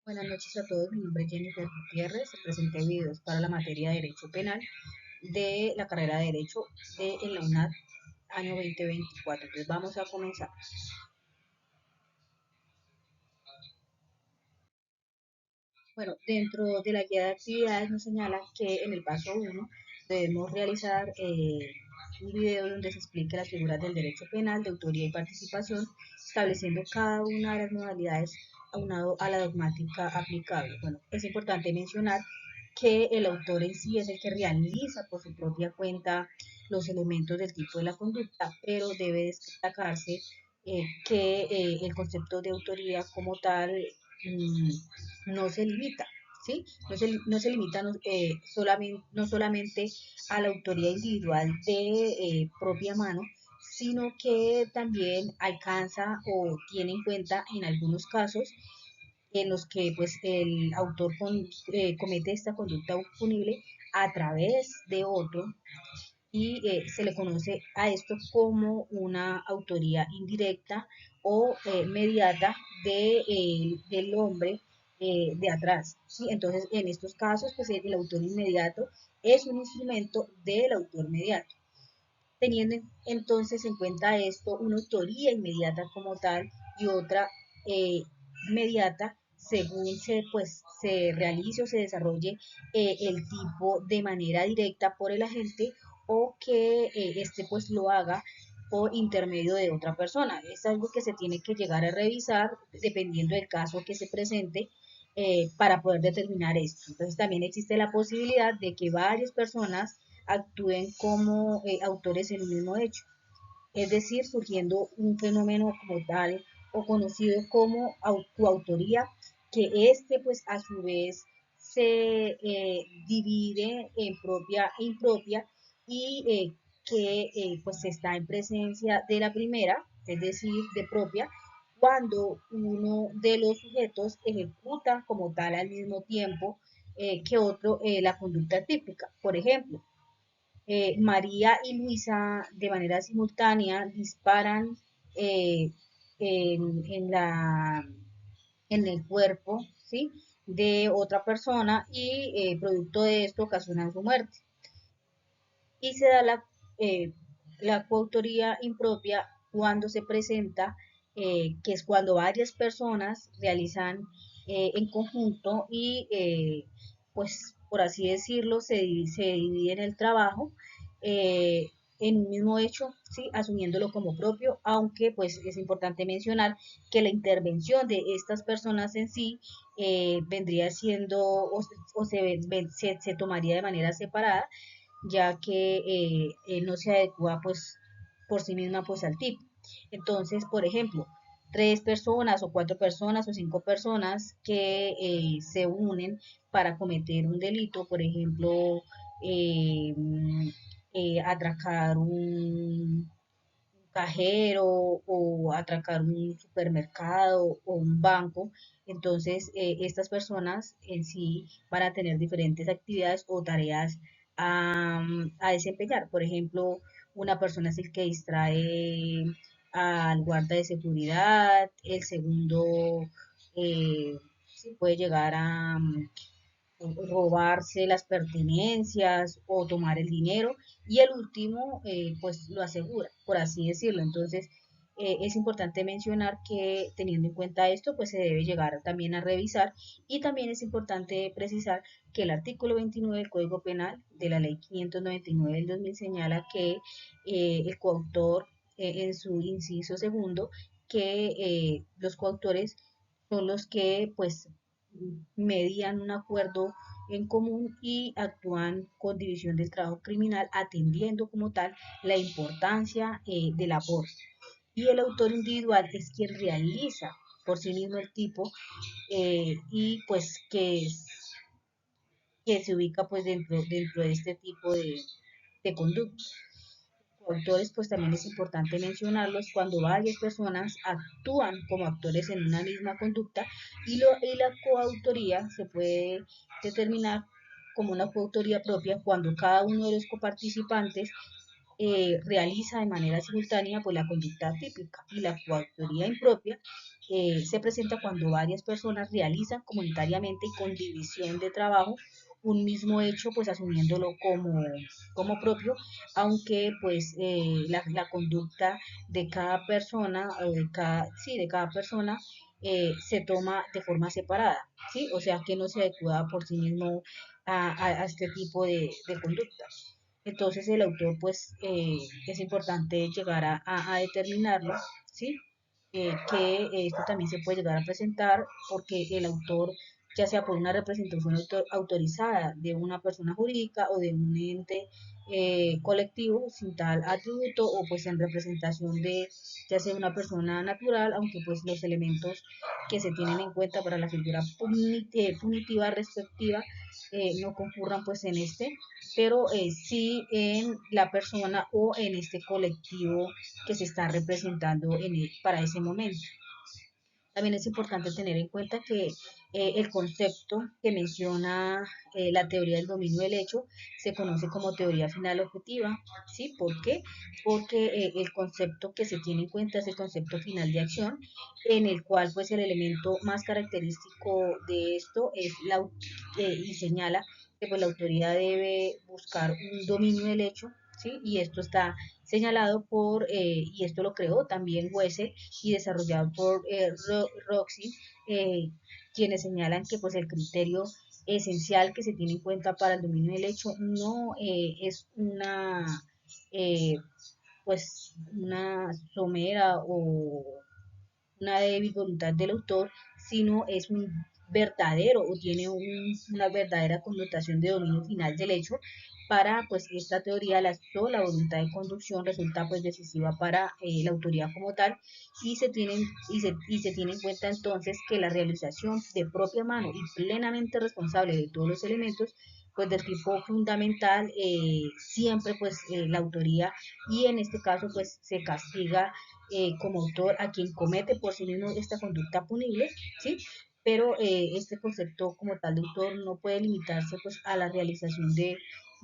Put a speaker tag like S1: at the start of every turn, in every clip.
S1: Buenas noches a todos, mi nombre es Jennifer Gutiérrez, presenté videos para la materia de Derecho Penal de la carrera de Derecho en la UNAD año 2024. Entonces vamos a comenzar. Bueno, dentro de la guía de actividades nos señala que en el paso uno debemos realizar un video donde se explique las figuras del derecho penal, de autoría y participación, estableciendo cada una de las modalidades aunado a la dogmática aplicable. Bueno, es importante mencionar que el autor en sí es el que realiza por su propia cuenta los elementos del tipo de la conducta, pero debe destacarse que el concepto de autoría como tal no se limita, ¿sí? No se limita no solamente a la autoría individual de propia mano, sino que también alcanza o tiene en cuenta en algunos casos en los que pues el autor comete esta conducta punible a través de otro y se le conoce a esto como una autoría indirecta o mediata del hombre de atrás. ¿Sí? Entonces, en estos casos, pues el autor inmediato es un instrumento del autor mediato. Teniendo entonces en cuenta esto, una autoría inmediata como tal y otra mediata según se realice o se desarrolle el tipo de manera directa por el agente o que este pues lo haga por intermedio de otra persona. Es algo que se tiene que llegar a revisar dependiendo del caso que se presente para poder determinar esto. Entonces también existe la posibilidad de que varias personas actúen como autores en un mismo hecho, es decir, surgiendo un fenómeno como tal o conocido como coautoría, que este pues a su vez se divide en propia e impropia y que pues está en presencia de la primera, es decir, de propia, cuando uno de los sujetos ejecuta como tal al mismo tiempo que otro la conducta típica. Por ejemplo, María y Luisa de manera simultánea disparan eh, en en el cuerpo, ¿sí? De otra persona y producto de esto ocasionan su muerte. Y se da la coautoría impropia cuando se presenta, que es cuando varias personas realizan en conjunto y pues por así decirlo, se dividen el trabajo eh, en un mismo hecho, ¿sí? Asumiéndolo como propio, aunque pues es importante mencionar que la intervención de estas personas en sí vendría siendo o se tomaría de manera separada ya que no se adecua pues por sí misma pues al tipo. Entonces, por ejemplo, tres personas o cuatro personas o cinco personas que se unen para cometer un delito, por ejemplo, eh, atracar un cajero o atracar un supermercado o un banco. Entonces, estas personas en sí van a tener diferentes actividades o tareas a desempeñar. Por ejemplo, una persona es el que distrae al guarda de seguridad, el segundo sí puede llegar a robarse las pertenencias o tomar el dinero y el último pues lo asegura, por así decirlo. Entonces es importante mencionar que teniendo en cuenta esto pues se debe llegar también a revisar y también es importante precisar que el artículo 29 del Código Penal de la Ley 599 del 2000 señala que el coautor en su inciso segundo que los coautores son los que pues median un acuerdo en común y actúan con división del trabajo criminal, atendiendo como tal la importancia del aporte. Y el autor individual es quien realiza por sí mismo el tipo y pues que se ubica pues dentro de este tipo de conducta. Coautores, pues también es importante mencionarlos cuando varias personas actúan como actores en una misma conducta y la coautoría se puede determinar como una coautoría propia cuando cada uno de los coparticipantes realiza de manera simultánea pues la conducta típica y la coautoría impropia se presenta cuando varias personas realizan comunitariamente y con división de trabajo un mismo hecho, pues asumiéndolo como propio, aunque pues la conducta de cada persona, o de cada, sí, de cada persona, se toma de forma separada, ¿sí? O sea, que no se adecua por sí mismo a este tipo de conducta. Entonces el autor, pues, es importante llegar a determinarlo, ¿sí? Que esto también se puede llegar a presentar porque el autor, ya sea por una representación autorizada de una persona jurídica o de un ente colectivo sin tal atributo, o pues en representación de ya sea una persona natural, aunque pues los elementos que se tienen en cuenta para la figura punitiva respectiva no concurran pues en este, pero sí en la persona o en este colectivo que se está representando para ese momento. También es importante tener en cuenta que el concepto que menciona la teoría del dominio del hecho se conoce como teoría final objetiva, ¿sí? ¿Por qué? Porque el concepto que se tiene en cuenta es el concepto final de acción, en el cual pues el elemento más característico de esto es y señala que pues la autoridad debe buscar un dominio del hecho, ¿sí? Y esto está señalado y esto lo creó también Wessel y desarrollado por Roxy, eh, quienes señalan que pues el criterio esencial que se tiene en cuenta para el dominio del hecho no es eh, una somera o una débil voluntad del autor, sino es un verdadero o tiene una verdadera connotación de dominio final del hecho. Para pues esta teoría la sola voluntad de conducción resulta pues decisiva para la autoría como tal, y se tiene en cuenta entonces que la realización de propia mano y plenamente responsable de todos los elementos pues del tipo fundamental, siempre pues la autoría, y en este caso pues se castiga como autor a quien comete por sí mismo esta conducta punible, ¿sí? Pero este concepto como tal de autor no puede limitarse pues a la realización de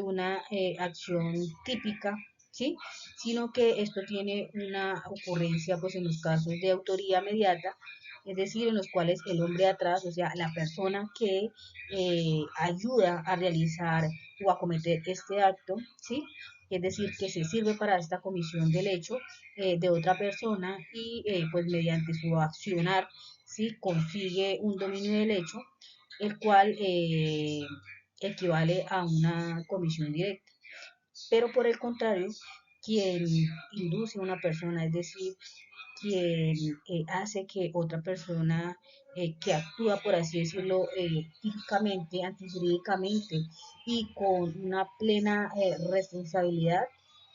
S1: una acción típica, ¿sí? Sino que esto tiene una ocurrencia pues en los casos de autoría mediata, es decir, en los cuales el hombre atrás, o sea, la persona que ayuda a realizar o a cometer este acto, ¿sí? Es decir, que se sirve para esta comisión del hecho de otra persona y pues mediante su accionar, ¿sí? Consigue un dominio del hecho, el cual equivale a una comisión directa. Pero por el contrario, quien induce a una persona, es decir, quien hace que otra persona que actúa, por así decirlo, típicamente, antijurídicamente y con una plena responsabilidad,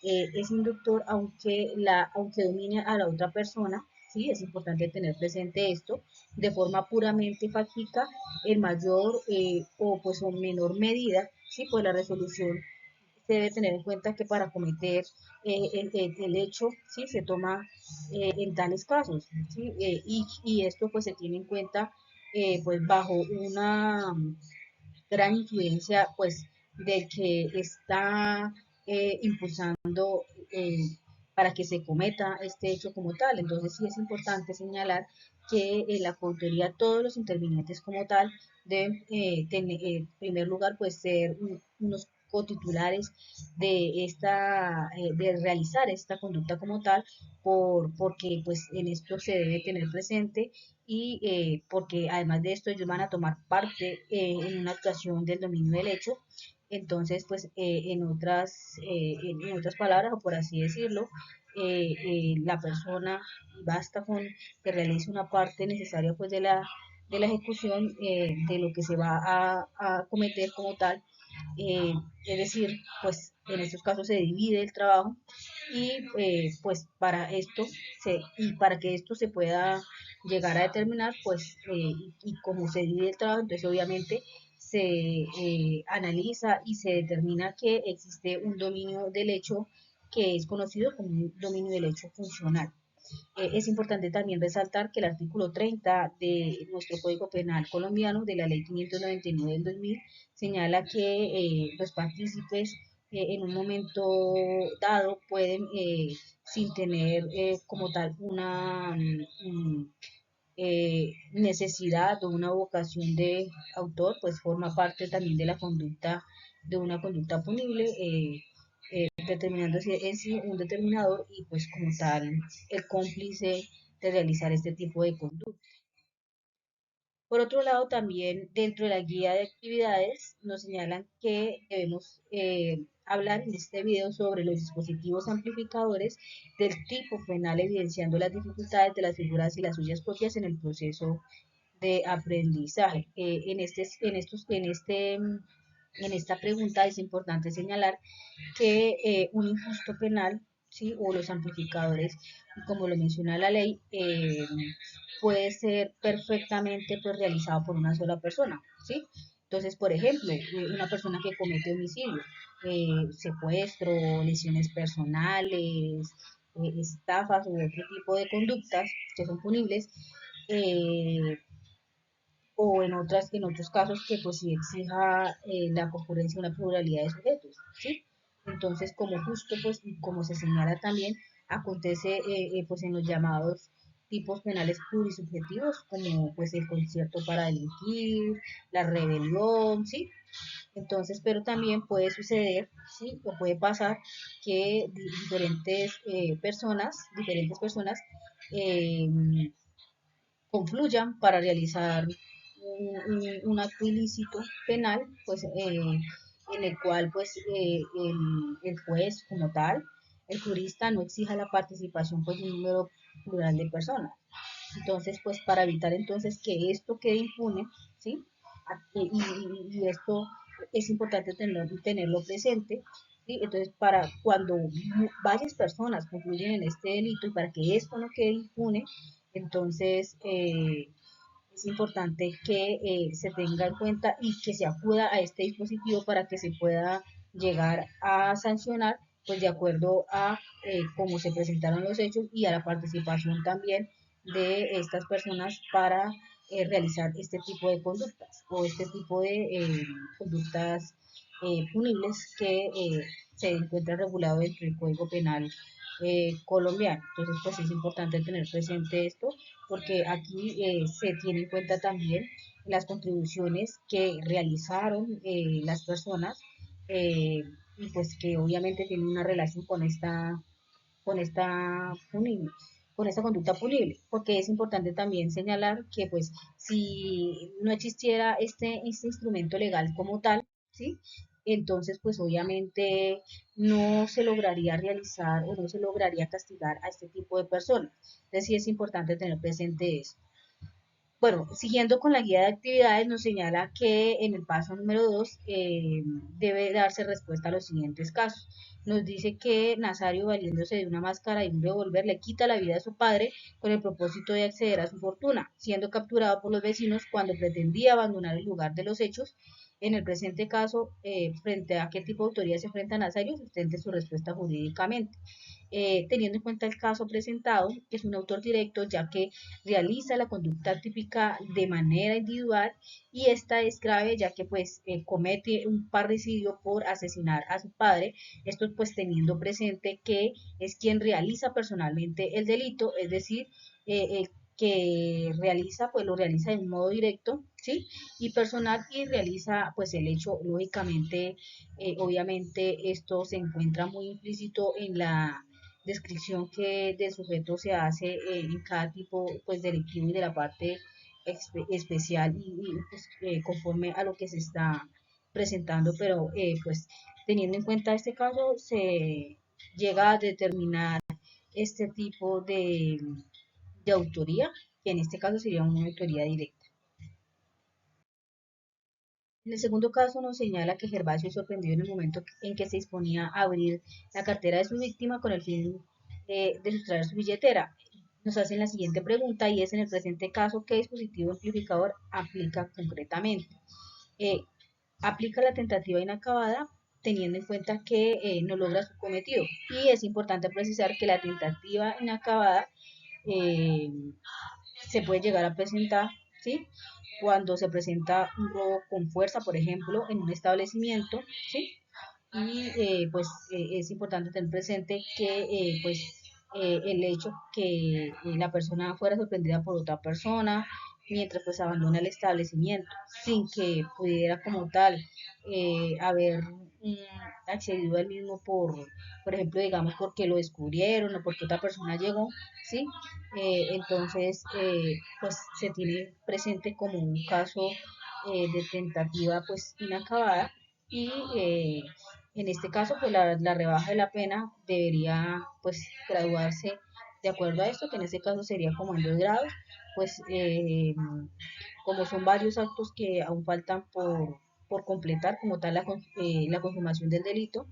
S1: es inductor aunque domine a la otra persona, ¿sí? Es importante tener presente esto, de forma puramente fáctica, en mayor o menor medida, ¿sí? Pues la resolución se debe tener en cuenta que para cometer el hecho, ¿sí? Se toma en tales casos, ¿sí? Y esto pues se tiene en cuenta pues bajo una gran influencia pues del que está impulsando para que se cometa este hecho como tal. Entonces sí es importante señalar que la coautoría, todos los intervinientes como tal deben tener, en primer lugar, pues ser unos cotitulares de realizar esta conducta como tal, porque pues en esto se debe tener presente, y porque además de esto ellos van a tomar parte en una actuación del dominio del hecho. Entonces, pues en otras palabras, o por así decirlo, la persona basta con que realice una parte necesaria pues de la ejecución de lo que se va a cometer como tal, eh, es decir, pues en estos casos se divide el trabajo, y pues y para que esto se pueda llegar a determinar, pues y como se divide el trabajo, entonces obviamente se analiza y se determina que existe un dominio del hecho que es conocido como un dominio del hecho funcional. Es importante también resaltar que el artículo 30 de nuestro Código Penal colombiano, de la Ley 599 del 2000, señala que los partícipes en un momento dado pueden, sin tener como tal necesidad o una vocación de autor, pues forma parte también de la conducta, de una conducta punible, determinándose en sí un determinador y pues como tal el cómplice de realizar este tipo de conducta. Por otro lado, también dentro de la guía de actividades nos señalan que debemos hablar en este video sobre los dispositivos amplificadores del tipo penal, evidenciando las dificultades de las figuras y las suyas propias en el proceso de aprendizaje. En esta pregunta es importante señalar que un injusto penal, ¿sí? O los amplificadores, como lo menciona la ley, puede ser perfectamente pues, realizado por una sola persona, ¿sí? Entonces, por ejemplo, una persona que comete homicidio, secuestro, lesiones personales, estafas u otro tipo de conductas que son punibles, eh, o en otros casos que pues sí exija la concurrencia de una pluralidad de sujetos, ¿sí? Entonces, como justo, pues, y como se señala también, acontece pues en los llamados tipos penales plurisubjetivos, como pues el concierto para delinquir, la rebelión, ¿sí? Entonces, pero también puede suceder, ¿sí? O puede pasar que diferentes personas eh, confluyan para realizar un acto ilícito penal, pues en el cual pues el juez como tal, el jurista no exija la participación pues de un número plural de personas. Entonces, pues para evitar entonces que esto quede impune, ¿sí? Y esto es importante tenerlo presente, ¿sí? Entonces, para cuando varias personas concluyen en este delito y para que esto no quede impune, entonces es importante que se tenga en cuenta y que se acuda a este dispositivo para que se pueda llegar a sancionar, pues de acuerdo a cómo se presentaron los hechos y a la participación también de estas personas para realizar este tipo de conductas o este tipo de conductas punibles que se encuentra regulado dentro del Código Penal colombiano. Entonces, pues es importante tener presente esto porque aquí se tiene en cuenta también las contribuciones que realizaron las personas eh, y pues que obviamente tienen una relación con esta punible, con esta conducta punible, porque es importante también señalar que pues si no existiera este instrumento legal como tal, ¿sí? Entonces pues obviamente no se lograría realizar o no se lograría castigar a este tipo de personas. Entonces sí es importante tener presente eso. Bueno, siguiendo con la guía de actividades, nos señala que en el paso número 2 debe darse respuesta a los siguientes casos. Nos dice que Nazario, valiéndose de una máscara y un revólver, le quita la vida a su padre con el propósito de acceder a su fortuna, siendo capturado por los vecinos cuando pretendía abandonar el lugar de los hechos. En el presente caso, frente a qué tipo de autoridad se enfrenta Nazario, sustente su respuesta jurídicamente. Teniendo en cuenta el caso presentado, que es un autor directo, ya que realiza la conducta típica de manera individual y esta es grave ya que pues comete un parricidio por asesinar a su padre, esto pues teniendo presente que es quien realiza personalmente el delito, es decir, que realiza, pues lo realiza de un modo directo, ¿sí? Y personal y realiza pues el hecho, lógicamente, obviamente esto se encuentra muy implícito en la descripción que del sujeto se hace en cada tipo pues delictivo y de la parte especial pues, conforme a lo que se está presentando, pero pues teniendo en cuenta este caso se llega a determinar este tipo de autoría, que en este caso sería una autoría directa. En el segundo caso nos señala que Gervasio es sorprendido en el momento en que se disponía a abrir la cartera de su víctima con el fin de sustraer su billetera. Nos hacen la siguiente pregunta y es en el presente caso, ¿qué dispositivo amplificador aplica concretamente? Eh, aplica la tentativa inacabada teniendo en cuenta que no logra su cometido. Y es importante precisar que la tentativa inacabada eh, se puede llegar a presentar, ¿sí? Cuando se presenta un robo con fuerza, por ejemplo, en un establecimiento, ¿sí? Y pues es importante tener presente que pues el hecho que la persona fuera sorprendida por otra persona mientras pues abandona el establecimiento sin que pudiera como tal haber accedido al mismo por ejemplo, digamos, porque lo descubrieron o porque otra persona llegó, ¿sí? Entonces, pues se tiene presente como un caso de tentativa pues inacabada y en este caso pues la rebaja de la pena debería pues graduarse de acuerdo a esto, que en este caso sería como en 2 grados, pues como son varios actos que aún faltan por completar como tal la consumación del delito,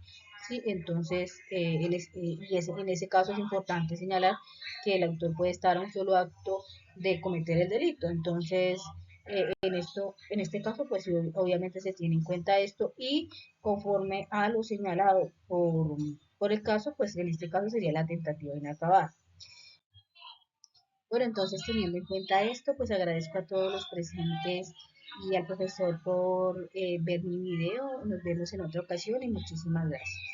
S1: ¿sí? Entonces, en ese caso es importante señalar que el autor puede estar a un solo acto de cometer el delito. Entonces, en este caso, pues sí, obviamente se tiene en cuenta esto y conforme a lo señalado por el caso, pues en este caso sería la tentativa inacabada. Bueno, entonces teniendo en cuenta esto, pues agradezco a todos los presentes y al profesor por ver mi video. Nos vemos en otra ocasión y muchísimas gracias.